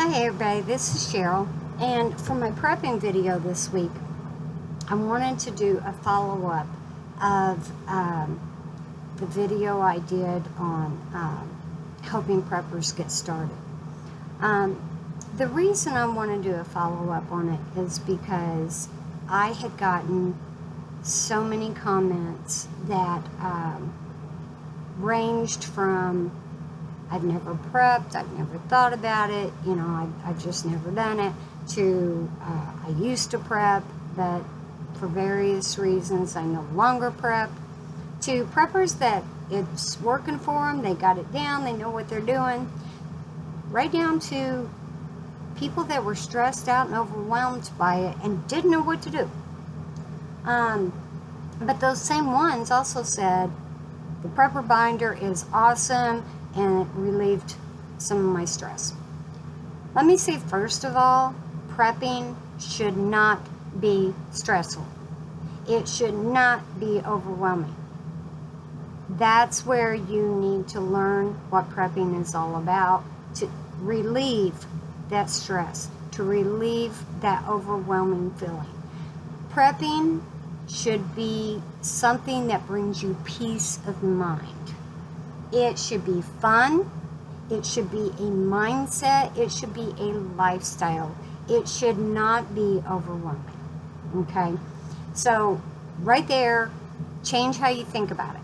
Hey everybody, this is Cheryl, and for my prepping video this week, I wanted to do a follow-up of the video I did on helping preppers get started. The reason I want to do a follow-up on it is because I had gotten so many comments that ranged from I've never prepped, I've never thought about it, I've just never done it, to I used to prep, but for various reasons I no longer prep, to preppers that it's working for them, they got it down, they know what they're doing, right down to people that were stressed out and overwhelmed by it and didn't know what to do. But those same ones also said, the prepper binder is awesome and it relieved some of my stress. Let me say, first of all, prepping should not be stressful. It should not be overwhelming. That's where you need to learn what prepping is all about, to relieve that stress, to relieve that overwhelming feeling. Prepping should be something that brings you peace of mind. It should be fun. It should be a mindset. It should be a lifestyle. It should not be overwhelming. Okay? So, right there, change how you think about it.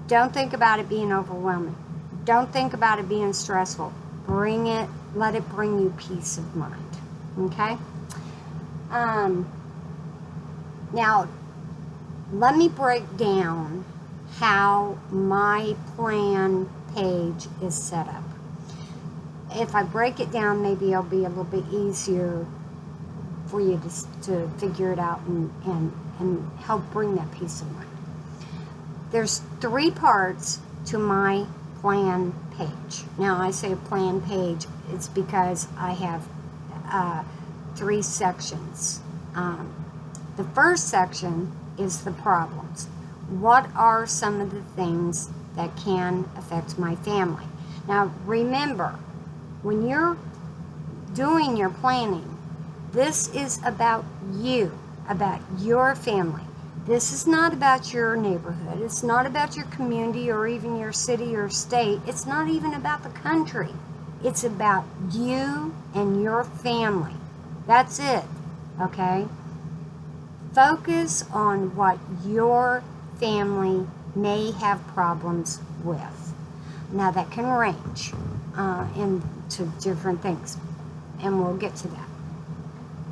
Don't think about it being overwhelming. Don't think about it being stressful. Let it bring you peace of mind. Okay? Now, let me break down how my plan page is set up. If I break it down, maybe it'll be a little bit easier for you to figure it out and help bring that peace of mind. There's 3 parts to my plan page. Now, I say plan page, it's because I have 3 sections. The first section is the problems. What are some of the things that can affect my family? Now, remember, when you're doing your planning, this is about you, about your family. This is not about your neighborhood. It's not about your community or even your city or state. It's not even about the country. It's about you and your family. That's it, okay? Focus on what your family may have problems with. Now, that can range into different things, and we'll get to that.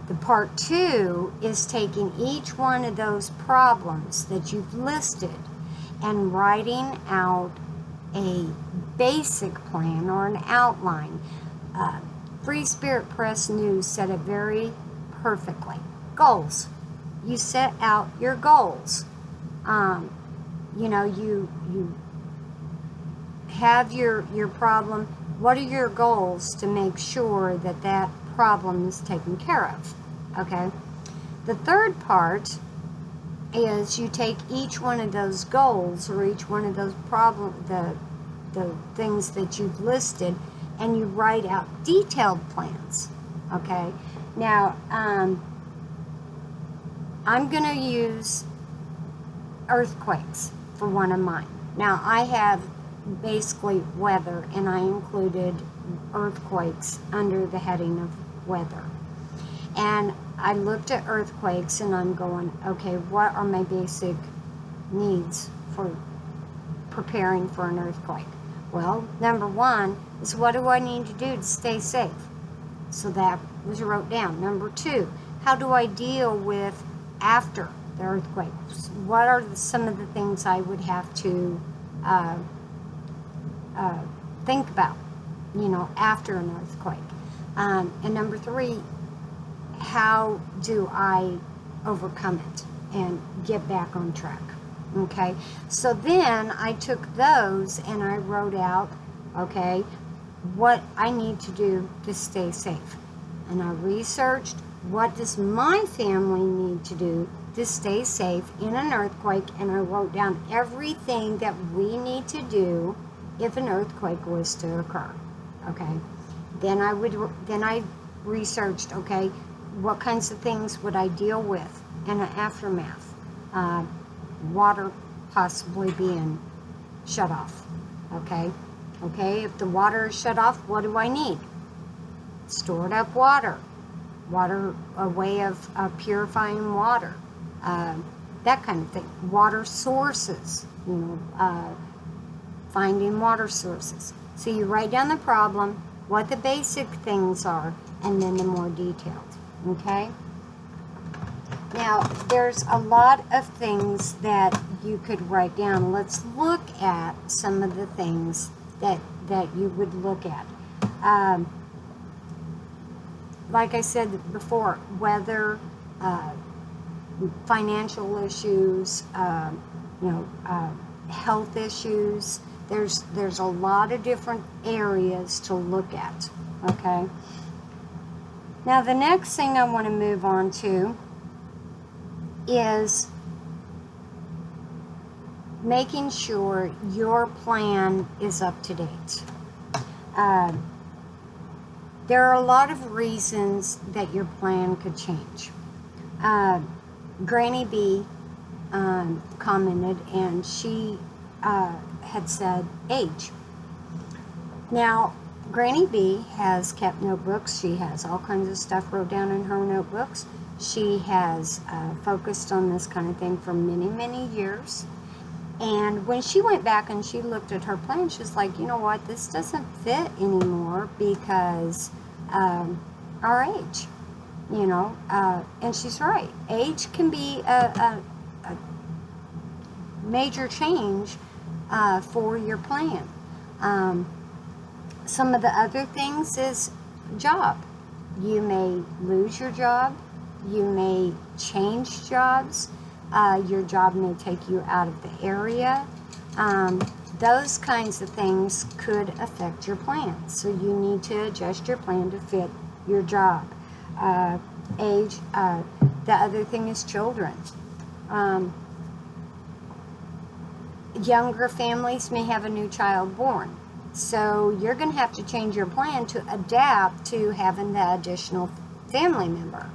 The part 2 is taking each one of those problems that you've listed and writing out a basic plan or an outline. Free Spirit Press News said it very perfectly. Goals. You set out your goals. You have your problem. What are your goals to make sure that that problem is taken care of? Okay. The third part is you take each one of those goals or each one of those the things that you've listed, and you write out detailed plans. Okay. Now, I'm going to use earthquakes for one of mine. Now, I have basically weather, and I included earthquakes under the heading of weather. And I looked at earthquakes, and I'm going, okay, what are my basic needs for preparing for an earthquake? Well, number 1 is, what do I need to do to stay safe? So that was wrote down. Number 2, how do I deal with after the earthquake? What are some of the things I would have to think about, after an earthquake? And number 3, how do I overcome it and get back on track? Okay, so then I took those and I wrote out, okay, what I need to do to stay safe. And I researched, what does my family need to do to stay safe in an earthquake? And I wrote down everything that we need to do if an earthquake was to occur. Okay, Then I researched, okay, what kinds of things would I deal with in an aftermath? Water possibly being shut off. Okay, if the water is shut off, what do I need? Stored up water, a way of purifying water, that kind of thing. Water sources, finding water sources. So you write down the problem, what the basic things are, and then the more detailed. Okay? Now, there's a lot of things that you could write down. Let's look at some of the things that you would look at. Like I said before, weather, financial issues, health issues. There's a lot of different areas to look at. Okay. Now, the next thing I want to move on to is making sure your plan is up to date. There are a lot of reasons that your plan could change. Granny B commented, and she had said age. Now, Granny B has kept notebooks. She has all kinds of stuff wrote down in her notebooks. She has focused on this kind of thing for many, many years. And when she went back and she looked at her plan, she's like, you know what, this doesn't fit anymore because our age, and she's right. Age can be a major change for your plan. Some of the other things is job. You may lose your job. You may change jobs. Your job may take you out of the area. Those kinds of things could affect your plan. So you need to adjust your plan to fit your job. Age. The other thing is children. Younger families may have a new child born. So you're going to have to change your plan to adapt to having the additional family member.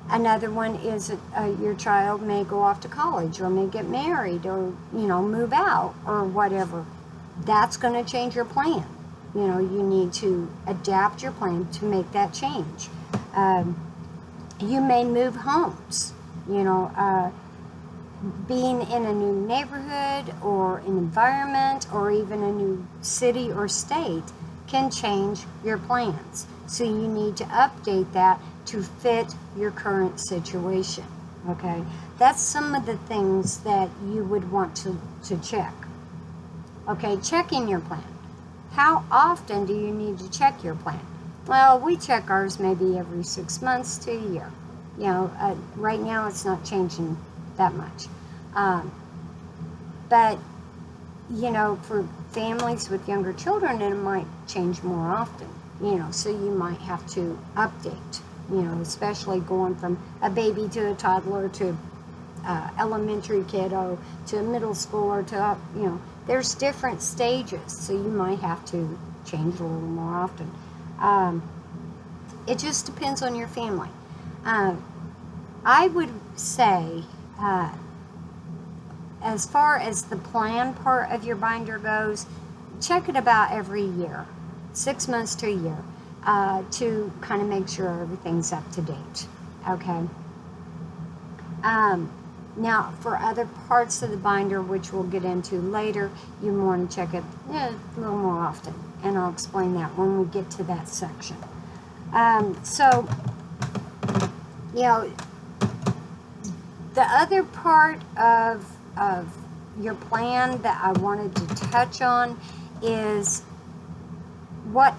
Another one is your child may go off to college or may get married or, move out or whatever. That's going to change your plan. You need to adapt your plan to make that change. You may move homes, being in a new neighborhood or an environment or even a new city or state can change your plans. So you need to update that to fit your current situation. Okay, that's some of the things that you would want to check. Okay, checking your plan. How often do you need to check your plan? Well, we check ours maybe every 6 months to a year. Right now it's not changing that much. But, for families with younger children, it might change more often, so you might have to update, especially going from a baby to a toddler to elementary kiddo to a middle schooler to, there's different stages, so you might have to change a little more often. It just depends on your family. I would say, as far as the plan part of your binder goes, check it about every year, 6 months to a year, to kind of make sure everything's up to date. Okay. Now, for other parts of the binder, which we'll get into later, you want to check it a little more often, and I'll explain that when we get to that section. So, the other part of your plan that I wanted to touch on is what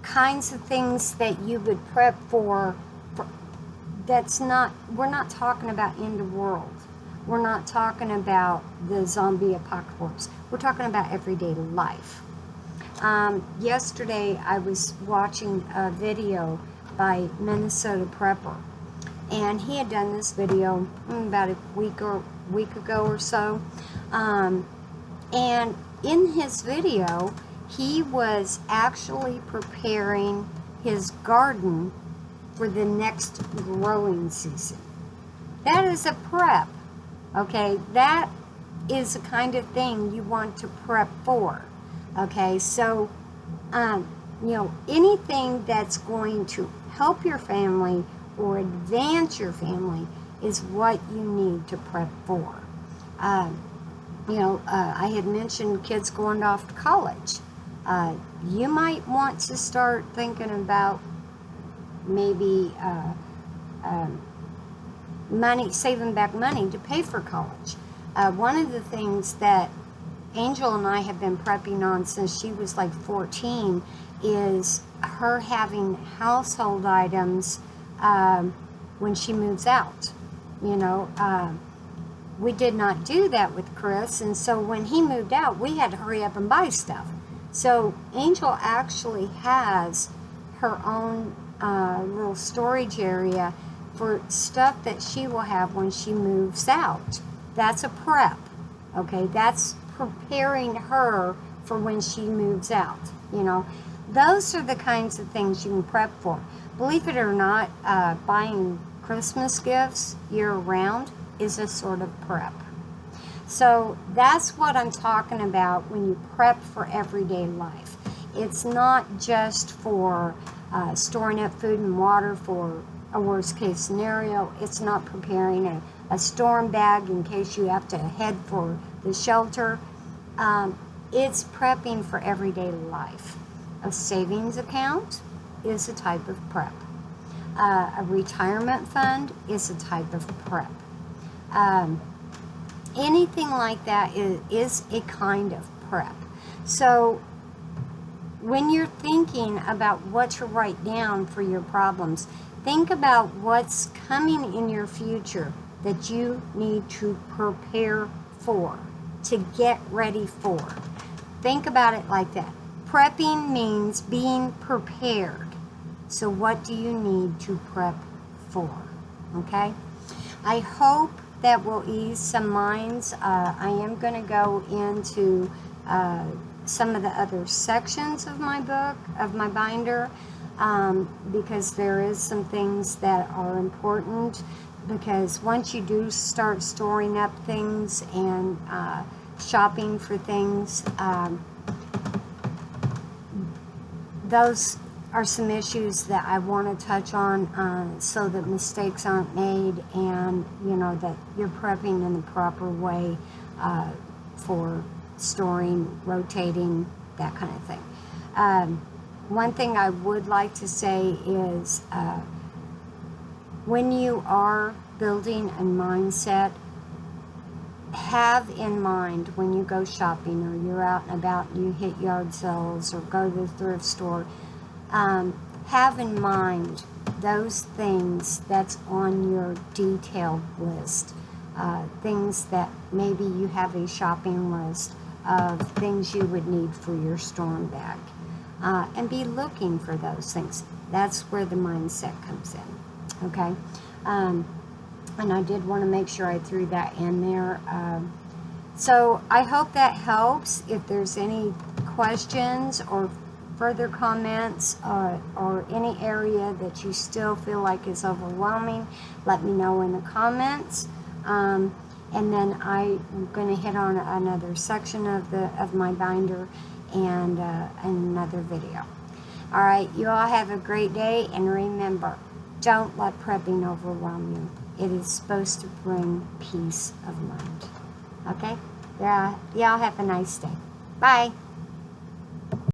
kinds of things that you would prep for. We're not talking about end of world. We're not talking about the zombie apocalypse. We're talking about everyday life. Yesterday I was watching a video by Minnesota Prepper, and he had done this video about a week ago or so. And in his video, He was actually preparing his garden for the next growing season. That is a prep, okay? That is the kind of thing you want to prep for, okay? So, you know, anything that's going to help your family or advance your family is what you need to prep for. You know, I had mentioned kids going off to college. You might want to start thinking about maybe money, saving back money to pay for college. One of the things that Angel and I have been prepping on since she was like 14 is her having household items when she moves out. You know, we did not do that with Chris, and so when he moved out, we had to hurry up and buy stuff. So Angel actually has her own little storage area for stuff that she will have when she moves out. That's a prep, okay? That's preparing her for when she moves out, you know. Those are the kinds of things you can prep for. Believe it or not, buying Christmas gifts year-round is a sort of prep. So that's what I'm talking about when you prep for everyday life. It's not just for storing up food and water for a worst case scenario. It's not preparing a storm bag in case you have to head for the shelter. It's prepping for everyday life. A savings account is a type of prep. A retirement fund is a type of prep. Anything like that is a kind of prep. So when you're thinking about what to write down for your problems, think about what's coming in your future that you need to prepare for, to get ready for. Think about it like that. Prepping means being prepared. So what do you need to prep for? Okay? I hope that will ease some minds. I am going to go into some of the other sections of my book, of my binder, because there is some things that are important, because once you do start storing up things and shopping for things, those are some issues that I want to touch on so that mistakes aren't made, and you know that you're prepping in the proper way for storing, rotating, that kind of thing. One thing I would like to say is when you are building a mindset, have in mind when you go shopping or you're out and about and you hit yard sales or go to the thrift store, have in mind those things that's on your detailed list. Things that maybe you have a shopping list of things you would need for your storm bag. And be looking for those things. That's where the mindset comes in. Okay? And I did want to make sure I threw that in there. So I hope that helps. If there's any questions or further comments or any area that you still feel like is overwhelming, let me know in the comments. And then I'm going to hit on another section of my binder and another video. All right, you all have a great day, and remember, don't let prepping overwhelm you. It is supposed to bring peace of mind. Okay? Yeah, y'all have a nice day. Bye.